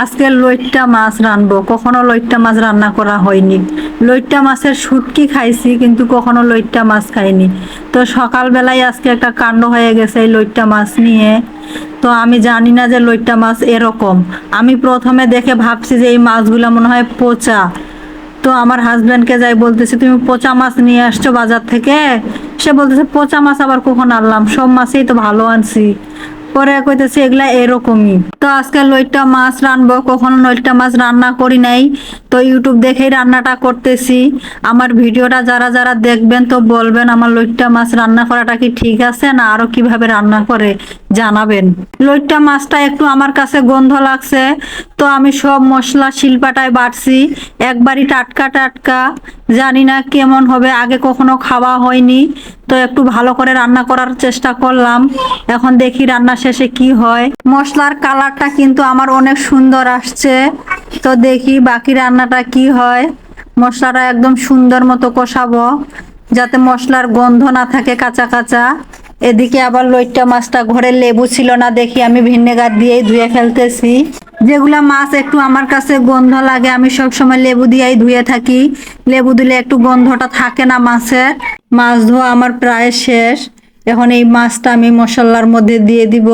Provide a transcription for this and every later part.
আজকে লইট্টা মাছ রানবো, কখনো লইট্টা মাছ রান্না করা হয়নি। লইট্টা মাছের শুটকি খাইছি কিন্তু কখনো লইট্টা মাছ খাইনি। তো সকালবেলায় আজকে একটা কাণ্ড হয়ে গেছে এই লইট্টা মাছ নিয়ে। তো আমি জানি না যে লইট্টা মাছ এরকম। আমি প্রথমে দেখে ভাবছি যে এই মাছগুলো মনে হয় পচা। তো আমার হাজব্যান্ডকে যাই বলতেছি, তুমি পচা মাছ নিয়ে আসছো বাজার থেকে? সে বলতেছে পচা মাছ আবার কখন আনলাম, সব মাছই তো ভালো আনছি। পরে কইতেছে এগুলা এরকমই। তো আজকে লইট্টা মাছ রানবো, কখনো লইট্টা মাছ রান্না করি নাই। তো ইউটিউব দেখেই রান্নাটা করতেছি। আমার ভিডিওটা যারা যারা দেখবেন তো বলবেন আমার লইট্টা মাছ রান্না করাটা কি ঠিক আছে না আরো কিভাবে রান্না করে জানাবেন। লইট্টা মাছটা একটু আমার কাছে গন্ধ লাগছে, তো আমি সব মশলা শিলপাটায় বাটছি, একবারই টাটকা টাটকা। জানি না কেমন হবে, আগে কখনো খাওয়া হয়নি। তো একটু ভালো করে রান্না করার চেষ্টা করলাম, এখন দেখি রান্না শেষে কি হয়। মশলার কালারটা কিন্তু আমার অনেক সুন্দর আসছে। তো দেখি বাকি রান্নাটা কি হয়। মশলাটা একদম সুন্দর মতো কষাবো যাতে মশলার গন্ধ না থাকে কাঁচা কাঁচা। এদিকে আবার লইট্টা মাছটা ঘরে লেবু ছিল না, দেখি আমি ভিনেগার দিয়েই ধুয়ে ফেলতেছি। যেগুলা মাছ একটু আমার কাছে গন্ধ লাগে আমি সব সময় লেবু দিয়েই ধুয়ে থাকি। লেবু দিলে একটু গন্ধটা থাকে না মাছের। মাছ ধোয়া আমার প্রায় শেষ। এখন এই মাছটা আমি মশলার মধ্যে দিয়ে দিব।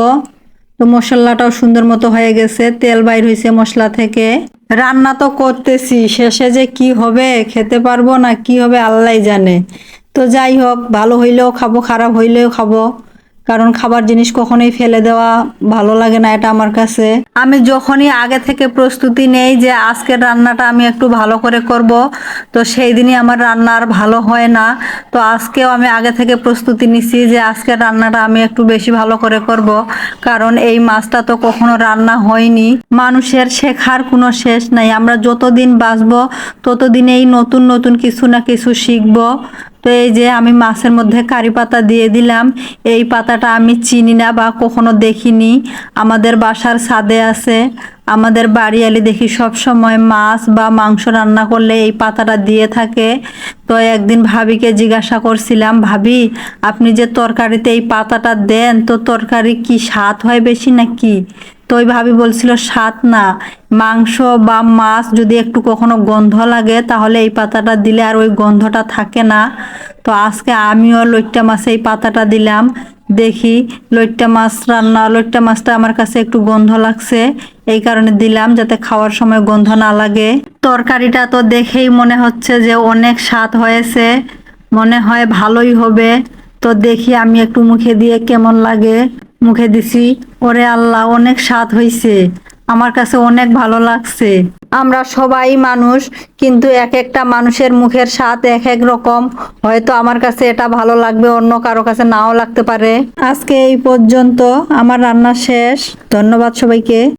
তো মশলাটাও সুন্দর মতো হয়ে গেছে, তেল বাইর হয়েছে মশলা থেকে। রান্না তো করতেছি, শেষে যে কি হবে, খেতে পারবো না কি হবে আল্লাহই জানে। তো যাই হোক, ভালো হইলেও খাবো খারাপ হইলেও খাবো, কারণ খাবার জিনিস কখনোই ফেলে দেওয়া ভালো লাগে না এটা আমার কাছে। আমি যখনই আগে থেকে প্রস্তুতি নেই যে আজকের রান্নাটা আমি একটু ভালো করে করব, তো সেই দিনই আমার রান্না আর ভালো হয় না। তো আজকেও আমি আগে থেকে প্রস্তুতি নিছি যে আজকের রান্নাটা আমি একটু বেশি ভালো করে করব, কারণ এই মাছটা তো কখনো রান্না হয়নি। মানুষের শেখার কোনো শেষ নাই, আমরা যতদিন বাঁচবো ততদিনেই নতুন নতুন কিছু না কিছু শিখবো। তো এই যে আমি মাছের মধ্যে কারি পাতা দিয়ে দিলাম। এই পাতাটা আমি চিনি না বা কখনো দেখিনি, আমাদের বাসার ছাদে আছে। আমাদের বাড়িয়ালি দেখি সব সময় মাছ বা মাংস রান্না করলে এই পাতাটা দিয়ে থাকে। তো একদিন ভাবিকে জিজ্ঞাসা করছিলাম, ভাবি আপনি যে তরকারিতে এই পাতাটা দেন তো তরকারি কি স্বাদ হয় বেশি নাকি? তো ওই ভাবি বলছিল স্বাদ না, মাংস বা মাছ যদি একটু কখনো গন্ধ লাগে তাহলে এই পাতাটা দিলে আর ওই গন্ধটা থাকে না। তো আজকে আমিও লইট্টা মাছে এই পাতাটা দিলাম। দেখি লইট্টা মাছ রান্না, লইট্টা মাছটা আমার কাছে একটু গন্ধ লাগছে, এই কারণে দিলাম যাতে খাওয়ার সময় গন্ধ না লাগে। তরকারিটা তো দেখেই মনে হচ্ছে যে অনেক স্বাদ হয়েছে, মনে হয় ভালোই হবে। তো দেখি আমি একটু মুখে দিয়ে কেমন লাগে। মুখে দিছি, ওরে আল্লাহ অনেক স্বাদ হয়েছে, আমার কাছে অনেক ভালো লাগছে। আমরা সবাই মানুষ, কিন্তু এক একটা মানুষের মুখের স্বাদ এক এক রকম। হয়তো আমার কাছে এটা ভালো লাগবে, অন্য কারো কাছে নাও লাগতে পারে। আজকে এই পর্যন্ত, আমার রান্না শেষ। ধন্যবাদ সবাইকে।